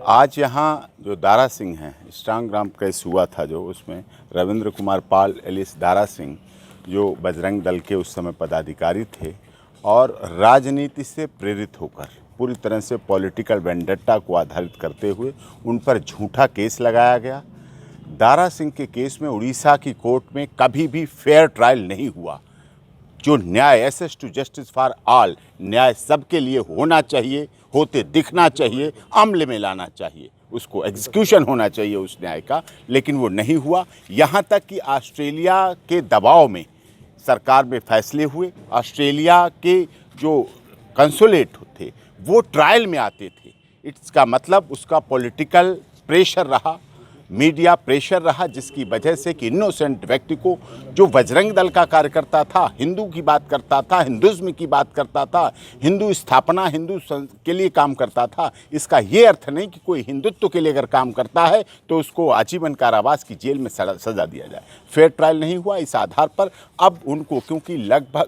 आज यहाँ जो दारा सिंह हैं, स्ट्रांगराम केस हुआ था जो, उसमें रविंद्र कुमार पाल एलिस दारा सिंह जो बजरंग दल के उस समय पदाधिकारी थे और राजनीति से प्रेरित होकर पूरी तरह से पॉलिटिकल वेंडेट्टा को आधारित करते हुए उन पर झूठा केस लगाया गया। दारा सिंह के केस में उड़ीसा की कोर्ट में कभी भी फेयर ट्रायल नहीं हुआ। जो न्याय access to justice for all, न्याय सबके लिए होना चाहिए, होते दिखना चाहिए, अमल में लाना चाहिए, उसको एग्जीक्यूशन होना चाहिए उस न्याय का, लेकिन वो नहीं हुआ। यहाँ तक कि ऑस्ट्रेलिया के दबाव में सरकार में फैसले हुए। ऑस्ट्रेलिया के जो कंसुलेट थे वो ट्रायल में आते थे। इसका मतलब उसका पॉलिटिकल प्रेशर रहा, मीडिया प्रेशर रहा, जिसकी वजह से कि इनोसेंट व्यक्ति को, जो बजरंग दल का कार्यकर्ता था, हिंदू की बात करता था, हिंदुज़्म की बात करता था, हिंदू स्थापना, हिंदू के लिए काम करता था, इसका ये अर्थ नहीं कि कोई हिंदुत्व के लिए अगर काम करता है तो उसको आजीवन कारावास की जेल में सज़ा दिया जाए। फेयर ट्रायल नहीं हुआ। इस आधार पर अब उनको, क्योंकि लगभग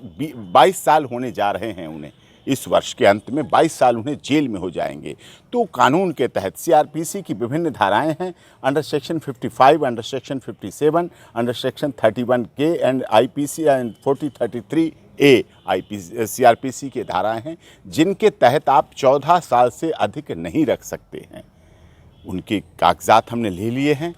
22 साल होने जा रहे हैं उन्हें, इस वर्ष के अंत में 22 साल उन्हें जेल में हो जाएंगे। तो कानून के तहत सीआरपीसी की विभिन्न धाराएं हैं, under section 55, under section 57, under section 31K and IPC and 4033A CrPC के धाराएं हैं, जिनके तहत आप 14 साल से अधिक नहीं रख सकते हैं। उनके कागजात हमने ले लिए हैं,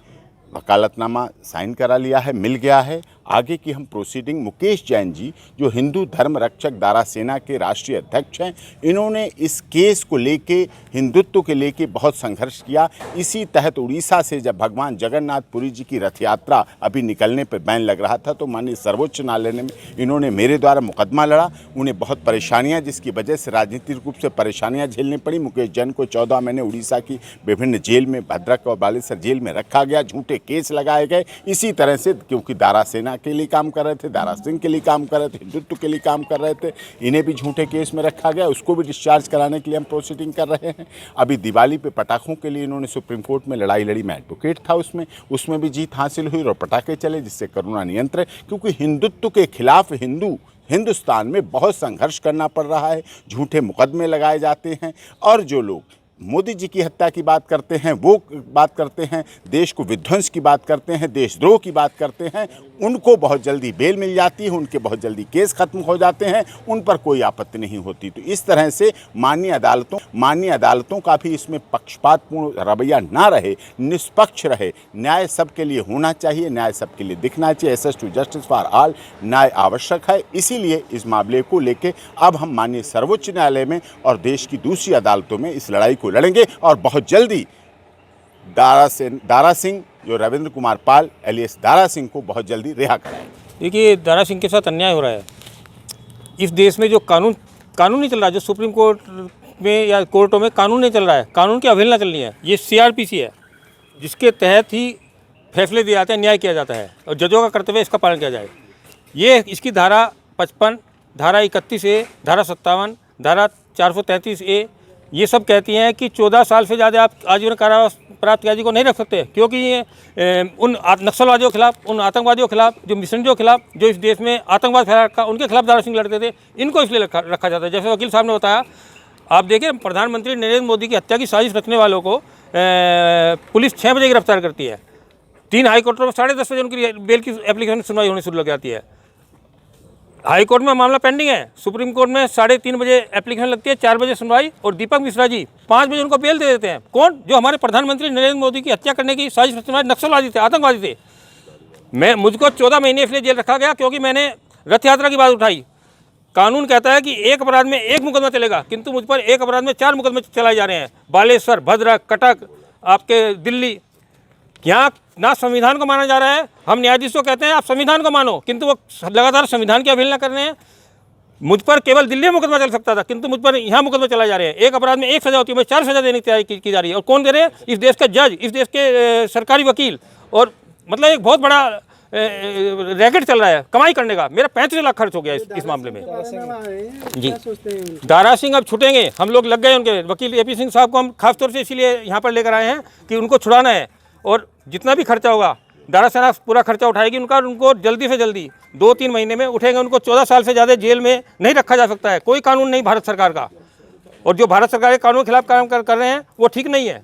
वकालतनामा साइन करा लिया है, मिल गया है। आगे की हम प्रोसीडिंग, मुकेश जैन जी जो हिंदू धर्म रक्षक दारा सेना के राष्ट्रीय अध्यक्ष हैं, इन्होंने इस केस को लेके, हिंदुत्व के लेके बहुत संघर्ष किया। इसी तहत उड़ीसा से जब भगवान जगन्नाथ पुरी जी की रथ यात्रा अभी निकलने पर बैन लग रहा था, तो माननीय सर्वोच्च न्यायालय में इन्होंने मेरे द्वारा मुकदमा लड़ा। उन्हें बहुत परेशानियाँ, जिसकी वजह से राजनीतिक रूप से परेशानियाँ झेलनी पड़ी। मुकेश जैन को 14 महीने उड़ीसा की विभिन्न जेल में, भद्रक और बालेश्वर जेल में रखा गया, झूठे केस लगाए गए। इसी तरह से, क्योंकि दारा सेना के लिए काम कर रहे थे, दारा सिंह के लिए काम कर रहे थे, हिंदुत्व के लिए काम कर रहे थे, इन्हें भी झूठे केस में रखा गया। उसको भी डिस्चार्ज कराने के लिए हम प्रोसीडिंग कर रहे हैं। अभी दिवाली पे पटाखों के लिए इन्होंने सुप्रीम कोर्ट में लड़ाई लड़ी, मैं एडवोकेट था उसमें भी जीत हासिल हुई और पटाखे चले, जिससे कोरोना नियंत्रण, क्योंकि हिंदुत्व के खिलाफ हिंदुस्तान में बहुत संघर्ष करना पड़ रहा है। झूठे मुकदमे लगाए जाते हैं और जो लोग मोदी जी की हत्या की बात करते हैं, वो बात करते हैं, देश को विध्वंस की बात करते हैं, देशद्रोह की बात करते हैं, उनको बहुत जल्दी बेल मिल जाती है, उनके बहुत जल्दी केस खत्म हो जाते हैं, उन पर कोई आपत्ति नहीं होती। तो इस तरह से माननीय अदालतों का भी इसमें पक्षपातपूर्ण रवैया ना रहे, निष्पक्ष रहे। न्याय सबके लिए होना चाहिए, न्याय सबके लिए दिखना चाहिए, access to justice for all, न्याय आवश्यक है। इसीलिए इस मामले को लेकर अब हम माननीय सर्वोच्च न्यायालय में और देश की दूसरी अदालतों में इस लड़ाई को लड़ेंगे और बहुत जल्दी दारा सिंह जो रविंद्र कुमार पाल एलियस दारा सिंह को बहुत जल्दी रिहा कराएंगे। देखिए, दारा सिंह के साथ अन्याय हो रहा है। इस देश में जो कानून नहीं चल रहा, जो सुप्रीम कोर्ट में या कोर्टों में कानून नहीं चल रहा है, कानून की अवहेलना चल रही है। ये सीआरपीसी है, जिसके तहत ही फैसले दिए जाते हैं, न्याय किया जाता है और जजों का कर्तव्य इसका पालन किया जाए। ये इसकी धारा 55, धारा 31A, धारा 57, धारा 433A ये सब कहती हैं कि 14 साल से ज़्यादा आप आजीवन कारावास प्राप्त कैदी को नहीं रख सकते, क्योंकि ये उन नक्सलवादियों के खिलाफ, उन आतंकवादियों के खिलाफ, जो मिशनरियों के खिलाफ, जो इस देश में आतंकवाद फैला रखा, उनके खिलाफ दारा सिंह लड़ते थे, इनको इसलिए रखा जाता है। जैसे वकील साहब ने बताया, आप देखिए, प्रधानमंत्री नरेंद्र मोदी की हत्या की साजिश रचने वालों को पुलिस 6 बजे गिरफ्तार करती है। 3 हाईकोर्टों में 10:30 बजे उनकी बेल की एप्लीकेशन सुनवाई होनी शुरू लग जाती है। हाई कोर्ट में मामला पेंडिंग है, सुप्रीम कोर्ट में 3:30 बजे एप्लीकेशन लगती है, 4 बजे सुनवाई, और दीपक मिश्रा जी 5 बजे उनको बेल दे देते हैं। कौन? जो हमारे प्रधानमंत्री नरेंद्र मोदी की हत्या करने की साजिश रचने वाले नक्सलवादी थे, आतंकवादी थे। मुझको 14 महीने इसलिए जेल रखा गया क्योंकि मैंने रथ यात्रा की बात उठाई। कानून कहता है कि एक अपराध में 1 मुकदमा चलेगा, किंतु मुझ पर एक अपराध में 4 मुकदमे चलाए जा रहे हैं। बालेश्वर, भद्रक, कटक, आपके दिल्ली, यहाँ ना संविधान को माना जा रहा है। हम न्यायाधीश को कहते हैं आप संविधान को मानो, किंतु वो लगातार संविधान की अवहेलना कर रहे हैं। मुझ पर केवल दिल्ली में मुकदमा चल सकता था, किंतु मुझ पर यहाँ मुकदमा चलाए जा रहे हैं। एक अपराध में 1 सज़ा होती है, 4 सज़ा देने की तैयारी की जा रही है। और कौन दे रहे हैं? इस देश के जज, इस देश के सरकारी वकील। और मतलब एक बहुत बड़ा रैकेट चल रहा है कमाई करने का। मेरा 35 लाख खर्च हो गया इस मामले में जी। दारा सिंह अब छूटेंगे, हम लोग लग गए उनके वकील AP सिंह साहब को हम खासतौर से इसीलिए यहाँ पर लेकर आए हैं कि उनको छुड़ाना है, और जितना भी खर्चा होगा दारा सेना पूरा खर्चा उठाएगी उनका। उनको जल्दी से जल्दी 2-3 महीने में उठेंगे। उनको 14 साल से ज़्यादा जेल में नहीं रखा जा सकता है, कोई कानून नहीं भारत सरकार का। और जो भारत सरकार के कानून के खिलाफ काम कर रहे हैं वो ठीक नहीं है।